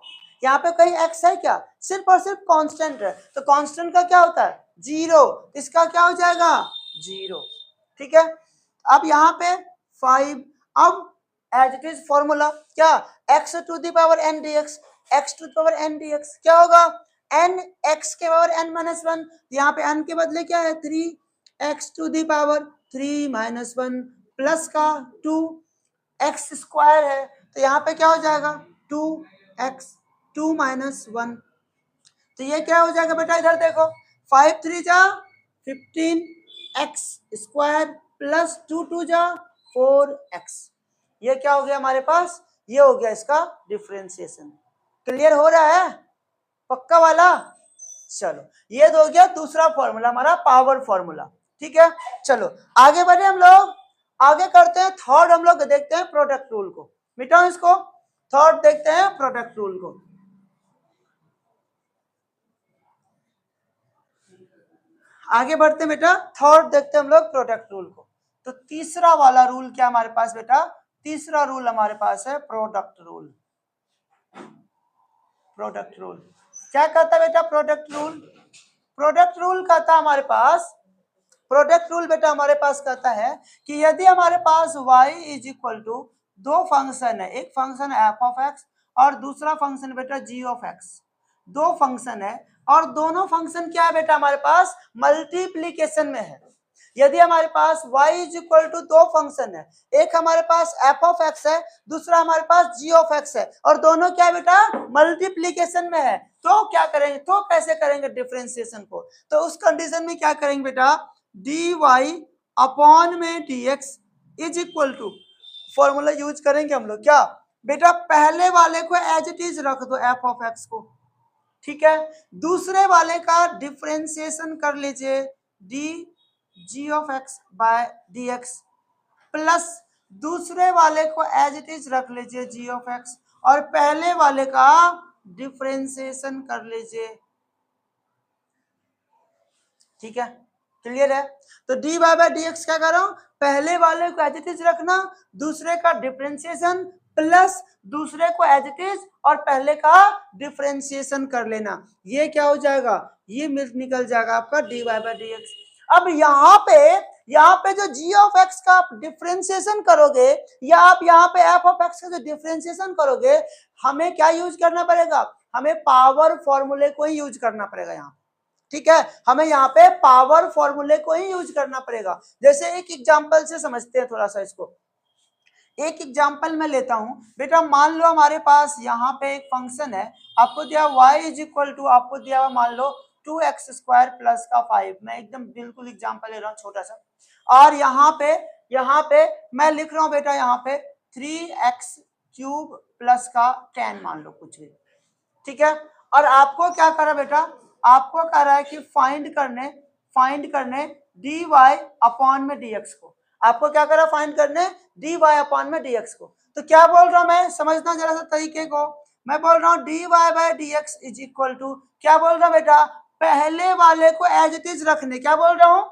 यहाँ पे कहीं x है क्या? सिर्फ और सिर्फ कांस्टेंट है, तो कांस्टेंट का क्या होता है? 0, इसका क्या हो जाएगा? 0। ठीक है। अब यहाँ पे 5, अब एज इट इज फॉर्मूला क्या? x to the power n dx, x to the power n dx क्या होगा? n x के पावर n माइनस वन, यहाँ पे n के बदले क्या है? 3x to the power 3 minus one plus का 2x स्क्वायर है, तो यहाँ पे क्या हो जाएगा? 2x 2 minus one. तो ये क्या हो जाएगा बेटा? इधर देखो, 5 3 जा 15x स्क्वायर प्लस 2 2 जा 4x। ये क्या हो गया हमारे पास? ये हो गया इसका डिफरेंशिएशन। क्लियर हो रहा है? पक्का वाला? चलो ये तो हो गया दूसरा फॉर्मूला हमारा, पावर फॉर्मूला। ठीक है, चलो आगे बढ़े हम लोग, आगे करते हैं थर्ड। हम लोग देखते हैं प्रोडक्ट रूल को, मिटाओ इसको, थर्ड देखते हैं प्रोडक्ट रूल को। आगे बढ़ते बेटा, थर्ड देखते हैं हम लोग प्रोडक्ट रूल को। तो तीसरा वाला रूल क्या हमारे पास बेटा, तीसरा रूल हमारे पास है प्रोडक्ट रूल। प्रोडक्ट रूल क्या कहता है बेटा, प्रोडक्ट रूल, प्रोडक्ट रूल कहता है हमारे पास, प्रोडक्ट रूल बेटा हमारे पास कहता है कि यदि हमारे पास y इज इक्वल टू दो फंक्शन है, एक फंक्शन f ऑफ x और दूसरा फंक्शन बेटा g ऑफ x, दो फंक्शन है और दोनों फंक्शन क्या है बेटा हमारे पास मल्टीप्लीकेशन में है। यदि हमारे पास y इज इक्वल टू दो फंक्शन है, एक हमारे पास f ऑफ x है, दूसरा हमारे पास g ऑफ x है और दोनों क्या है बेटा मल्टीप्लीकेशन में है, तो क्या करेंगे, तो कैसे करेंगे डिफरेंशिएशन को, तो उस कंडीशन में क्या करेंगे बेटा, dy अपॉन में dx is equal to, formula use करेंगे हम लोग क्या बेटा, पहले वाले को एज इट इज रख दो f ऑफ x को, ठीक है, दूसरे वाले का डिफरेंशिएशन कर लीजिए d g of x by dx प्लस दूसरे वाले को एज इट इज रख लीजिए g ऑफ x और पहले वाले का डिफरेंशिएशन कर लीजिए, ठीक है, क्लियर है। तो dy बाय dx क्या कर रहा हूं, पहले वाले को एज इट इज रखना, दूसरे का डिफरेंशिएशन प्लस दूसरे को एज इट इज और पहले का डिफरेंशिएशन कर लेना, ये क्या हो जाएगा, ये निकल जाएगा आपका dy बाय dx। अब यहाँ पे जो g ऑफ x का आप डिफरेंशिएशन करोगे या आप यहाँ पे f ऑफ x का जो डिफरेंशिएशन करोगे, हमें क्या यूज करना पड़ेगा, हमें पावर फॉर्मूले को ही यूज करना पड़ेगा यहाँ, ठीक है, हमें यहाँ पे पावर फॉर्मूले को ही यूज करना पड़ेगा। जैसे एक एग्जांपल से समझते हैं थोड़ा सा इसको, एक एग्जांपल मैं लेता हूं बेटा, मान लो हमारे पास यहाँ पे एक फंक्शन है, आपको दिया y इज इक्वल टू, आपको दिया हुआ मान लो 2x स्क्वायर प्लस का 5, मैं एकदम बिल्कुल एग्जांपल ले रहा हूँ छोटा सा, और यहाँ पे मैं लिख रहा हूँ बेटा यहाँ पे 3x क्यूब प्लस का 10 मान लो कुछ भी, ठीक है, और आपको क्या करा बेटा, आपको कह रहा है कि फाइंड करने dy अपॉन में dx को, आपको क्या करा फाइंड करने dy अपॉन में dx को, तो क्या बोल रहा हूं मैं, समझना जरा सा तरीके को, मैं बोल रहा हूं dy by dx is equal to, क्या बोल रहा हूं बेटा, पहले वाले को एज इट इज रखने, क्या बोल रहा हूं,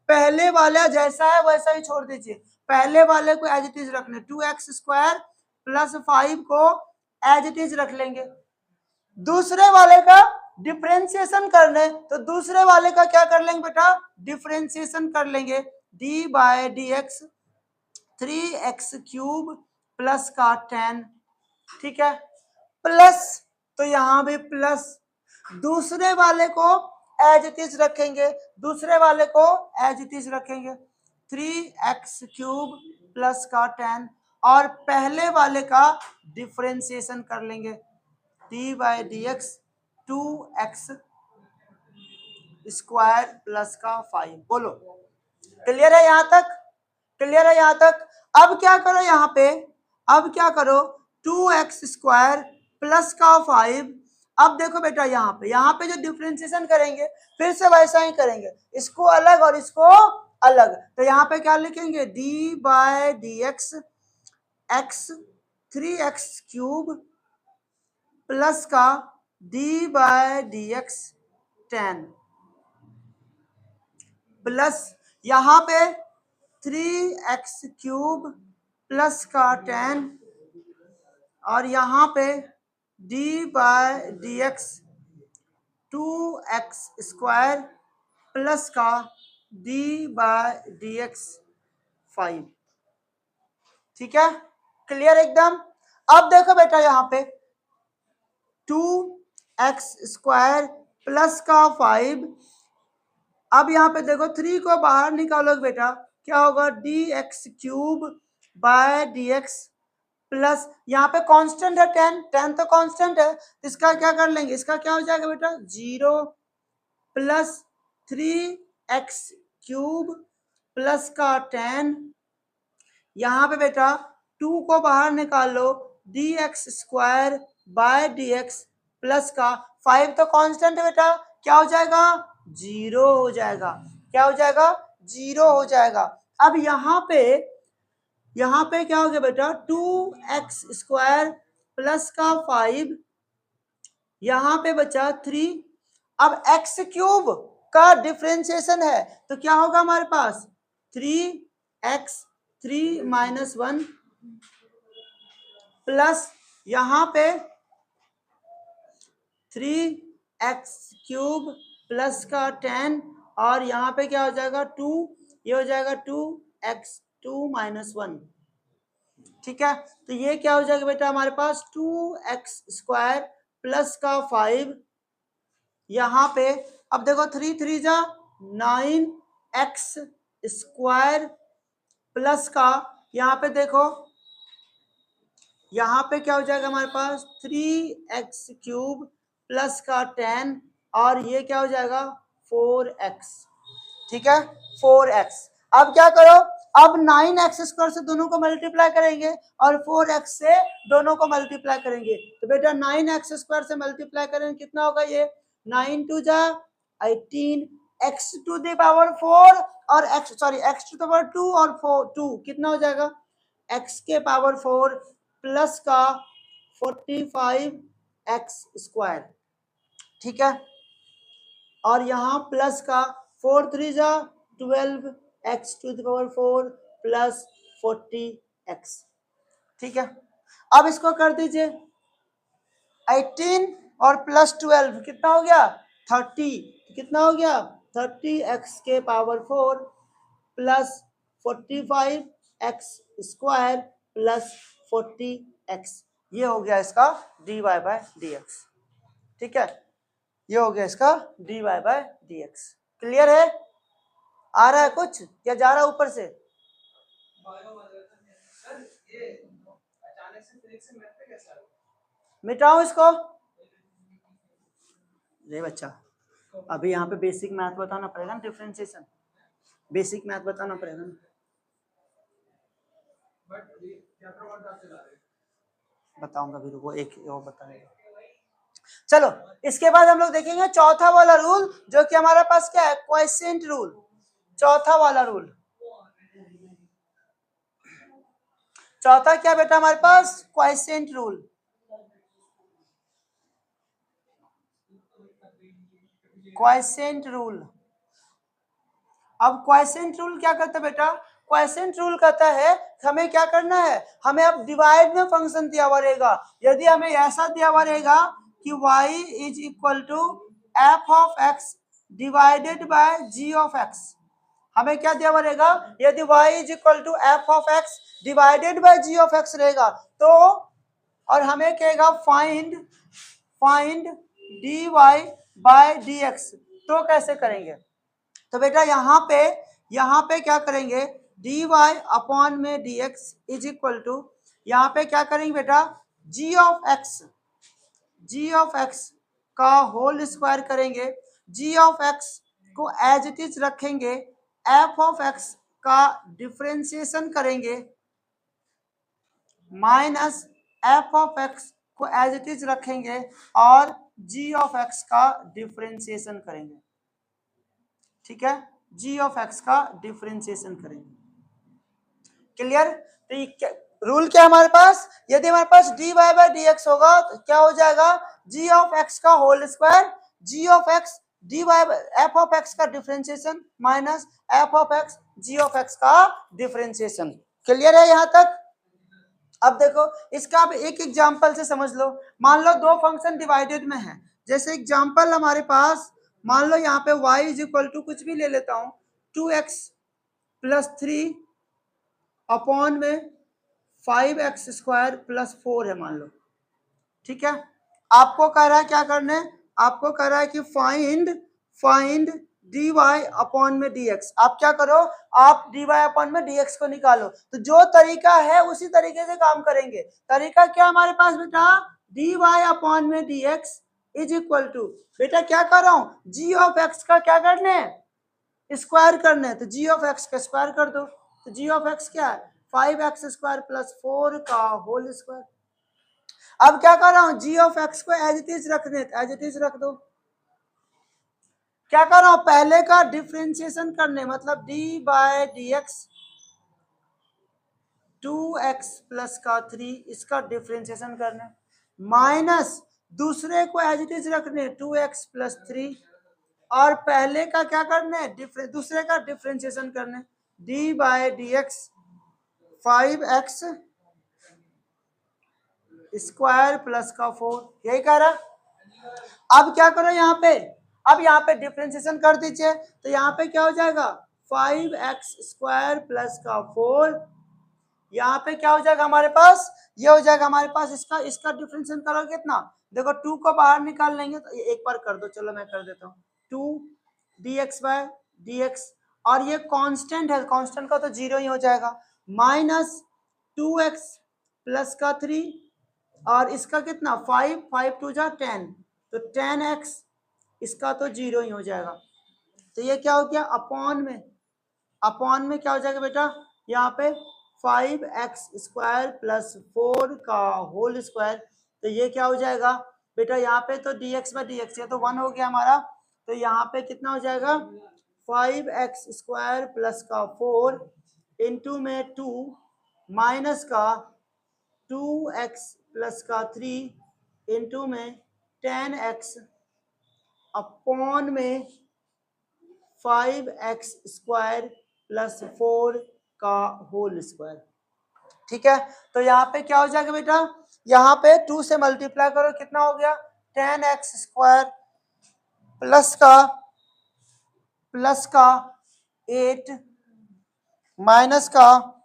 पहले वाला जैसा है वैसा ही छोड़ दीजिए, पहले वाले को एज इट इज रखने, 2x स्क्वायर प्लस 5 को एज इट इज रख लेंगे, दूसरे वाले का डिफरेंशिएशन करने, तो दूसरे वाले का क्या कर लेंगे बेटा, डिफरेंशिएशन कर लेंगे, d by d x 3x cube plus का 10, ठीक है, प्लस, तो यहां भी प्लस, दूसरे वाले को एज इट इज रखेंगे, दूसरे वाले को एज इट इज रखेंगे 3x क्यूब प्लस का 10 और पहले वाले का डिफरेंशिएशन कर लेंगे d by d x 2x square plus का 5, बोलो क्लियर है यहाँ तक, क्लियर है यहाँ तक। अब क्या करो यहाँ पे, अब क्या करो 2x स्क्वायर प्लस का 5, अब देखो बेटा यहाँ पे जो डिफरेंशिएशन करेंगे फिर से वैसा ही करेंगे, इसको अलग और इसको अलग, तो यहाँ पे क्या लिखेंगे d by d x x 3x cube plus का d by d x 10 plus यहाँ पे 3x क्यूब प्लस का 10 और यहाँ पे d by d x 2x square plus का d बाय डी एक्स 5, ठीक है, क्लियर एकदम। अब देखो बेटा यहाँ पे 2x स्क्वायर प्लस का 5, अब यहाँ पे देखो 3 को बाहर निकालोगे बेटा क्या होगा dx cube by dx plus यहाँ पे कांस्टेंट है 10 तो कांस्टेंट है, इसका क्या कर लेंगे, इसका क्या हो जाएगा बेटा 0 प्लस 3x क्यूब प्लस का 10, यहाँ पे बेटा 2 को बाहर निकाल लो dx square by dx plus का 5 तो कांस्टेंट है बेटा, क्या हो जाएगा 0 हो जाएगा, क्या हो जाएगा 0 हो जाएगा। अब यहाँ पे क्या हो गया बेटा 2x स्क्वायर प्लस का 5, यहाँ पे बचा 3, अब x क्यूब का डिफरेंशिएशन है तो क्या होगा हमारे पास 3 एक्स 3 माइनस 1 प्लस यहाँ पे 3x³ प्लस का 10 और यहाँ पे क्या हो जाएगा 2, ये हो जाएगा 2x2 माइनस 1। ठीक है, तो ये क्या हो जाएगा बेटा हमारे पास 2x² प्लस का 5 यहाँ पे। अब देखो 3 3 जा 9x² प्लस का यहाँ पे देखो यहाँ पे क्या हो जाएगा हमारे पास 3x³ प्लस का 10 और ये क्या हो जाएगा 4x। ठीक है 4x। अब क्या करो, अब 9x² से दोनों को मल्टीप्लाई करेंगे और 4x से दोनों को मल्टीप्लाई करेंगे। तो बेटा 9x² से मल्टीप्लाई करेंगे कितना होगा, ये 9 2 जा 18 x टू द पावर 4 और x टू द पावर 2 और 2 कितना हो जाएगा x के पावर 4 प्लस का 45x²। ठीक है, और यहाँ प्लस का 4 3 जा 12 x to the power 4 plus 40x। ठीक है, अब इसको कर दीजिए 18 और प्लस 12 कितना हो गया 30, कितना हो गया 30x के power 4 plus 45x² plus 40x। ये हो गया इसका dy/dx। ठीक है, ये हो गया इसका dy/dx। क्लियर है, आ रहा है कुछ या जा रहा है ऊपर से? मिटाओ इसको। नहीं बच्चा, अभी यहाँ पे बेसिक मैथ बताना पड़ेगा ना, डिफरेंशिएशन बेसिक मैथ बताना पड़ेगा ना। बताऊंगा फिर वो एक वो बताएगा। चलो इसके बाद हम लोग देखेंगे चौथा वाला रूल जो कि हमारे पास क्या है क्वोशिएंट रूल। चौथा वाला रूल, चौथा क्या बेटा हमारे पास क्वोशिएंट रूल। क्वोशिएंट रूल, अब क्वोशिएंट रूल क्या करता है बेटा, क्वोशिएंट रूल कहता है हमें क्या करना है, हमें अब डिवाइड में फंक्शन दिया हुआ रहेगा। यदि हमें ऐसा दिया हुआ रहेगा कि y is equal to f of x divided by g of x, हमें क्या दिया हुआ रहेगा, यदि y is equal to f of x divided by g of x रहेगा तो, और हमें कहेगा फाइंड dy बाय dx, तो कैसे करेंगे। तो बेटा यहाँ पे क्या करेंगे dy अपॉन में dx इज इक्वल टू, यहाँ पे क्या करेंगे बेटा g ऑफ x का होल स्क्वायर करेंगे, g ऑफ x को एज इट इज रखेंगे, f ऑफ x का डिफरेंशिएशन करेंगे माइनस f ऑफ x को एज इट इज रखेंगे और g ऑफ x का डिफरेंशिएशन करेंगे। ठीक है, g ऑफ x का डिफरेंशिएशन करेंगे। क्लियर, तो रूल क्या हमारे पास, यदि हमारे पास dy/dx होगा तो क्या हो जाएगा g ऑफ x का whole square, g of x dy f of x का differentiation minus f of x g of x का डिफरेंशिएशन। क्लियर है यहाँ तक। अब देखो इसका आप एक एग्जांपल से समझ लो। मान लो दो फंक्शन डिवाइडेड में है, जैसे एग्जांपल हमारे पास मान लो यहाँ पे y इज इक्वल टू कुछ भी ले लेता हूँ 2x प्लस 3 अपॉन में 5x² प्लस 4 है मान लो। ठीक है, आपको कह रहा है क्या करने, आपको कह रहा है कि फाइंड dy अपॉन में dx। आप क्या करो, आप dy अपॉन में dx को निकालो। तो जो तरीका है उसी तरीके से काम करेंगे। तरीका क्या हमारे पास बेटा, dy अपॉन में dx इज इक्वल टू, बेटा क्या कर रहा हूं g ऑफ x का क्या करने है स्क्वायर करने, तो g ऑफ x का स्क्वायर कर दो। तो g ऑफ x क्या है 5x² प्लस 4 का होल स्क्वायर। अब क्या कर रहा हूं g ऑफ x को एज इट इज रखने, एज इट इज रख दो। क्या कर रहा हूं पहले का डिफरेंशिएशन करने, मतलब d/dx 2x प्लस का 3 इसका डिफरेंशिएशन करने माइनस दूसरे को एज इट इज रखने 2x प्लस 3 और पहले का क्या करने दूसरे का डिफरेंशिएशन करने d by d x 5x square plus का 4, यही कह रहा। अब क्या करो यहाँ पे, अब यहाँ पे डिफरेंशिएशन कर दीजिए, तो यहाँ पे क्या हो जाएगा 5x स्क्वायर प्लस का 4, यहाँ पे क्या हो जाएगा हमारे पास, ये हो जाएगा हमारे पास इसका इसका डिफरेंशिएशन करोगे कितना, देखो 2 को बाहर निकाल लेंगे तो एक बार कर दो, चलो मैं कर देता हूँ 2 dx बाय dx, और ये कांस्टेंट है, कांस्टेंट का तो 0 ही हो जाएगा, माइनस 2x प्लस का 3, और इसका कितना 5 5 2 जा 10, तो 10x, इसका तो 0 ही हो जाएगा। तो ये क्या हो गया अपॉन में क्या हो जाएगा बेटा, यहाँ पे 5x स्क्वायर प्लस 4 का होल स्क्वायर, तो ये क्या हो जाएगा बेटा, यहाँ पे तो dx बाई dx, ये तो 1 हो गया हमारा, तो यहाँ पे कितना हो जाएगा 5x स्क्वायर प्लस का 4 इंटू में 2 माइनस का 2x प्लस का 3 इंटू में 10x अपॉन में 5x स्क्वायर प्लस 4 का होल स्क्वायर। ठीक है, तो यहाँ पे क्या हो जाएगा बेटा, यहाँ पे 2 से मल्टीप्लाई करो, कितना हो गया 10x स्क्वायर प्लस का 8 माइनस का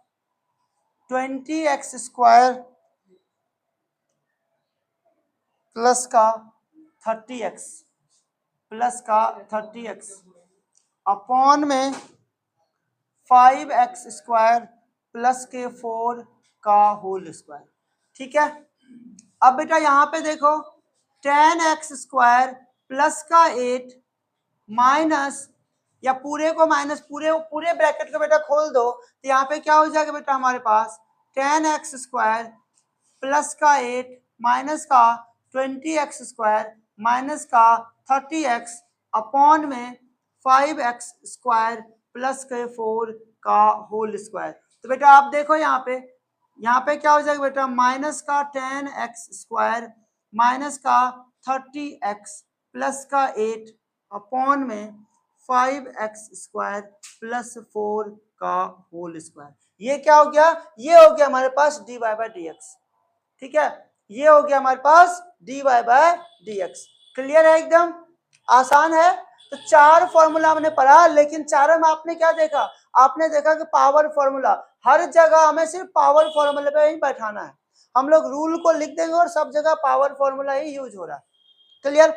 20x स्क्वायर प्लस का 30x अपॉन में 5x स्क्वायर प्लस के 4 का होल स्क्वायर। ठीक है, अब बेटा यहाँ पे देखो 10x स्क्वायर प्लस का 8 माइनस, या पूरे को माइनस, पूरे ब्रैकेट को बेटा खोल दो, तो यहाँ पे क्या हो जाएगा बेटा हमारे पास 10x स्क्वायर प्लस का 8 माइनस का 20x स्क्वायर माइनस का 30x अपॉन में 5x स्क्वायर प्लस के 4 का होल स्क्वायर। तो बेटा आप देखो यहाँ पे क्या हो जाएगा बेटा, माइनस का 10x स्क्वायर माइनस का 30x प्लस का 8 अपॉन में 5x स्क्वायर प्लस 4 का होल स्क्वायर। ये क्या हो गया, ये हो गया हमारे पास dy बाई dx। ठीक है, ये हो गया हमारे पास dy बाई dx। क्लियर है, एकदम आसान है। तो 4 फॉर्मूला हमने पढ़ा, लेकिन चारों में आपने क्या देखा, आपने देखा कि पावर फॉर्मूला, हर जगह हमें सिर्फ पावर फॉर्मूले पे ही बैठाना है, हम लोग रूल को लिख देंगे और सब जगह पावर फॉर्मूला ही यूज हो रहा है। क्लियर,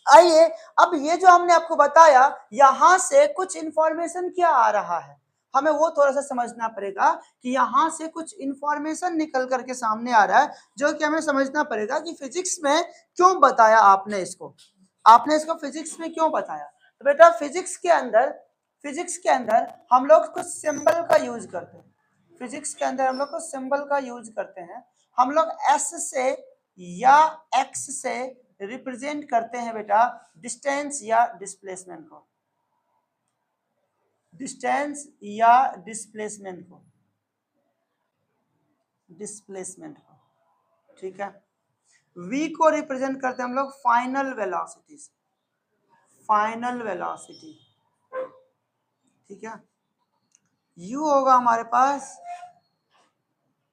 आइए अब ये जो हमने आपको बताया, यहां से कुछ इंफॉर्मेशन क्या आ रहा है, हमें वो थोड़ा सा समझना पड़ेगा कि यहाँ से कुछ इंफॉर्मेशन निकल करके सामने आ रहा है, जो कि हमें समझना पड़ेगा कि फिजिक्स में क्यों बताया आपने इसको फिजिक्स में क्यों बताया। तो बेटा फिजिक्स के अंदर हम लोग कुछ सिंबल का यूज करते हैं, फिजिक्स के अंदर हम लोग कुछ सिंबल का यूज करते हैं, हम लोग एस से या एक्स से रिप्रेजेंट करते हैं बेटा डिस्टेंस या डिस्प्लेसमेंट को, डिस्प्लेसमेंट को। ठीक है, v को रिप्रेजेंट करते हैं हम लोग फाइनल वेलोसिटी। ठीक है, u होगा हमारे पास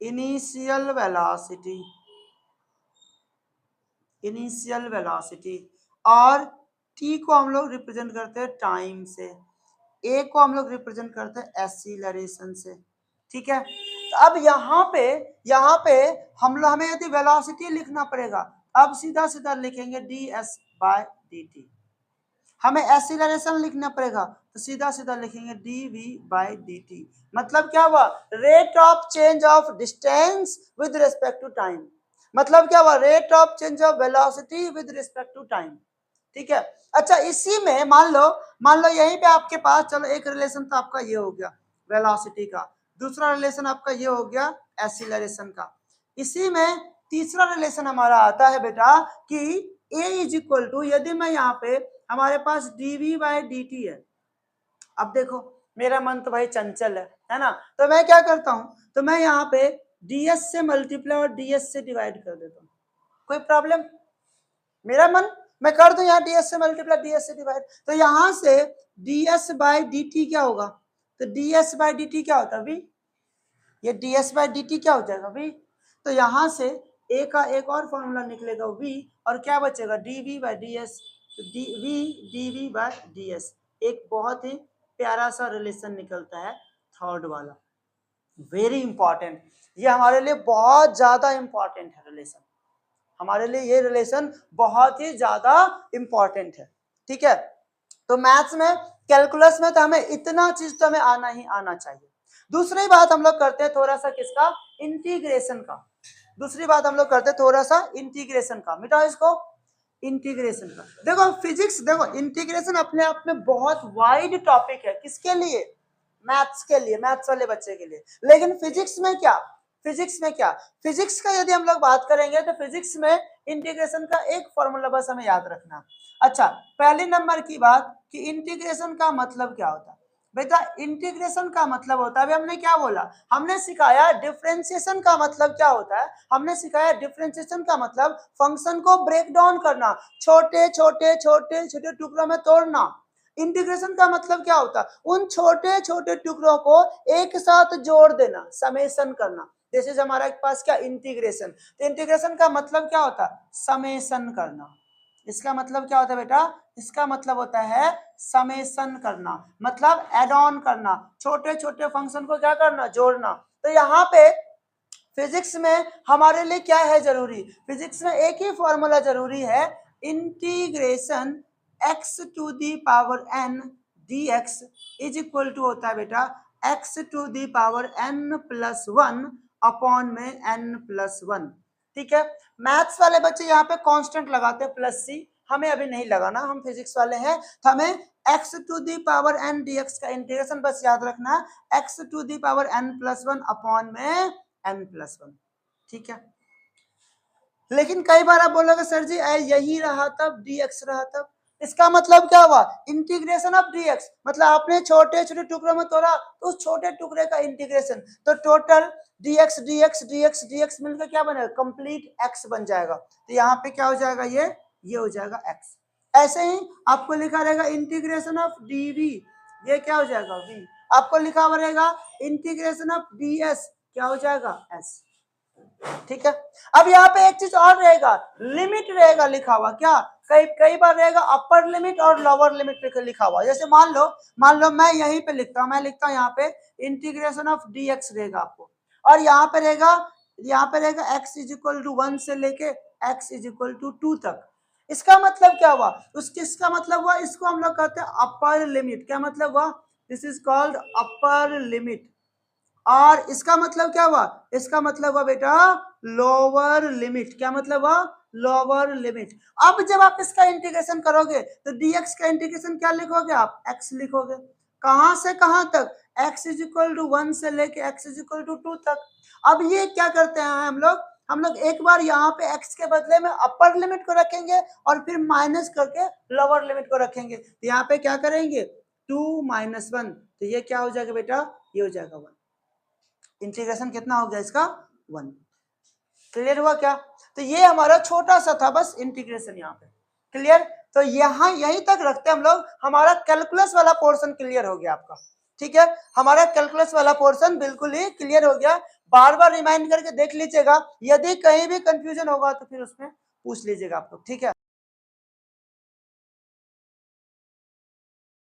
इनिशियल वेलोसिटी, और t को हम लोग रिप्रेजेंट करते हैं टाइम से, a को हम लोग रिप्रेजेंट करते हैं एक्सीलरेशन से। ठीक है, तो अब यहाँ पे हमें यदि वेलोसिटी लिखना पड़ेगा, अब सीधा लिखेंगे ds बाय dt। हमें एक्सीलरेशन लिखना पड़ेगा, तो सीधा लिखेंगे dv बाय dt। मतलब क्या हुआ, rate of change of distance with respect to time, मतलब क्या हुआ, rate of change of velocity with respect to time. ठीक है, अच्छा इसी में मान लो यहीं पे आपके पास, चलो एक रिलेशन तो आपका ये हो गया वेलोसिटी का, दूसरा रिलेशन आपका ये हो गया एक्सीलरेशन का, इसी में तीसरा रिलेशन हमारा आता है बेटा कि a इज इक्वल टू, यदि मैं यहाँ पे हमारे पास dv बाई dt है, अब देखो मेरा मन तो भाई चंचल है ना, तो मैं क्या करता हूं, तो मैं यहाँ पे ds से मल्टीप्लाई और ds से डिवाइड कर देता हूँ, कोई प्रॉब्लम, मेरा मन मैं कर दूं यहाँ ds से मल्टीप्लाई ds से डिवाइड, तो यहाँ से ds बाई dt क्या होगा, तो ds बाई डी टी क्या होता है v, ये ds बाई डी टी क्या हो जाएगा v। तो यहां से a का एक और फॉर्मूला निकलेगा v, और क्या बचेगा dv बाई ds, तो v dv बाई ds। एक बहुत ही प्यारा सा रिलेशन निकलता है थर्ड वाला, वेरी इंपॉर्टेंट, ये हमारे लिए बहुत ज्यादा इंपॉर्टेंट है रिलेशन, हमारे लिए ये रिलेशन बहुत ही ज्यादा इंपॉर्टेंट है। ठीक है, तो मैथ्स में कैलकुलस में तो हमें इतना चीज तो हमें आना ही आना चाहिए। दूसरी बात हम लोग करते हैं थोड़ा सा किसका, इंटीग्रेशन का। दूसरी बात हम लोग करते हैं थोड़ा सा इंटीग्रेशन का, मिटाओ इसको, इंटीग्रेशन का। देखो फिजिक्स, देखो इंटीग्रेशन अपने आप में बहुत वाइड टॉपिक है, किसके लिए, मैथ्स के लिए, मैथ्स वाले बच्चे के लिए। लेकिन फिजिक्स में क्या, फिजिक्स में क्या, फिजिक्स का यदि हम लोग बात करेंगे तो फिजिक्स में इंटीग्रेशन का एक फॉर्मूला बस हमें याद रखना। अच्छा, पहले नंबर की बात कि इंटीग्रेशन का मतलब क्या होता है बेटा, इंटीग्रेशन का मतलब होता है, अभी हमने क्या बोला, हमने सिखाया डिफरेंशिएशन का मतलब क्या होता है, हमने सिखाया डिफरेंशिएशन का मतलब फंक्शन को ब्रेक डाउन करना, छोटे छोटे छोटे छोटे टुकड़ों में तोड़ना। इंटीग्रेशन का मतलब क्या होता है, उन छोटे छोटे टुकड़ों को एक साथ जोड़ देना, समेशन करना। जैसे हमारे पास क्या इंटीग्रेशन, तो इंटीग्रेशन का मतलब क्या होता है, समेशन करना। इसका मतलब क्या होता है बेटा, इसका मतलब होता है समेशन करना, मतलब एड ऑन करना, छोटे छोटे फंक्शन को क्या करना, जोड़ना। तो यहाँ पे फिजिक्स में हमारे लिए क्या है जरूरी, फिजिक्स में एक ही फॉर्मूला जरूरी है, integration x to the power n dx is equal to होता है बेटा x to the power n plus 1 upon में n प्लस 1। ठीक है, मैथ्स वाले बच्चे यहाँ पे कांस्टेंट लगाते हैं प्लस c, हमें अभी नहीं लगाना, हम फिजिक्स वाले हैं, तो हमें x to the power n dx का इंटीग्रेशन बस याद रखना है, x to the power n plus 1 upon में n प्लस 1। ठीक है, लेकिन कई बार आप बोलोगे सर जी यही रहा तब dx रहा तब, इसका मतलब क्या हुआ, इंटीग्रेशन ऑफ dx, मतलब आपने छोटे छोटे टुकड़ों में तोड़ा तो उस छोटे टुकड़े का इंटीग्रेशन, तो total dx dx dx dx मिलकर क्या बनेगा, कंप्लीट x बन जाएगा। तो यहाँ पे क्या हो जाएगा, ये हो जाएगा x। ऐसे ही आपको लिखा रहेगा इंटीग्रेशन ऑफ dv, ये क्या हो जाएगा v। आपको लिखा हुआ रहेगा इंटीग्रेशन ऑफ ds, क्या हो जाएगा s। ठीक है, अब यहाँ पे एक चीज और रहेगा, लिमिट रहेगा लिखा हुआ, क्या कई कई बार रहेगा अपर लिमिट और लोअर लिमिट लिखा हुआ। जैसे मान लो मैं यहीं पे लिखता हूँ, मैं लिखता हूँ यहाँ पे इंटीग्रेशन ऑफ dx रहेगा आपको, और यहाँ पे रहेगा x इज इक्वल टू 1 से लेके x इज इक्वल टू 2 तक। इसका मतलब क्या हुआ, इसका मतलब हुआ, इसको हम लोग कहते हैं अपर लिमिट। क्या मतलब हुआ, this is called upper limit. और इसका मतलब क्या हुआ, इसका मतलब हुआ बेटा लोअर लिमिट। क्या मतलब हुआ, लोअर लिमिट। अब जब आप इसका इंटीग्रेशन करोगे तो dx का इंटीग्रेशन क्या लिखोगे आप, x लिखोगे। कहां से कहां तक, x इज इक्वल टू 1 से लेके x इज इक्वल टू 2 तक। अब ये क्या करते हैं हम लोग एक बार यहाँ पे x के बदले में अपर लिमिट को रखेंगे और फिर माइनस करके लोअर लिमिट को रखेंगे। तो यहाँ पे क्या करेंगे, 2 माइनस 1, तो ये क्या हो जाएगा बेटा, ये हो जाएगा 1। इंटीग्रेशन कितना हो गया इसका, 1। क्लियर हुआ क्या, तो ये हमारा छोटा सा था बस इंटीग्रेशन यहाँ पे। क्लियर, तो यहाँ यहीं तक रखते हम लोग, हमारा कैलकुलस वाला पोर्शन क्लियर हो गया आपका। ठीक है, हमारा कैलकुलस वाला पोर्शन बिल्कुल ही क्लियर हो गया। बार बार रिमाइंड करके देख लीजिएगा, यदि कहीं भी कंफ्यूजन होगा तो फिर उसमें पूछ लीजिएगा आप लोग। ठीक है।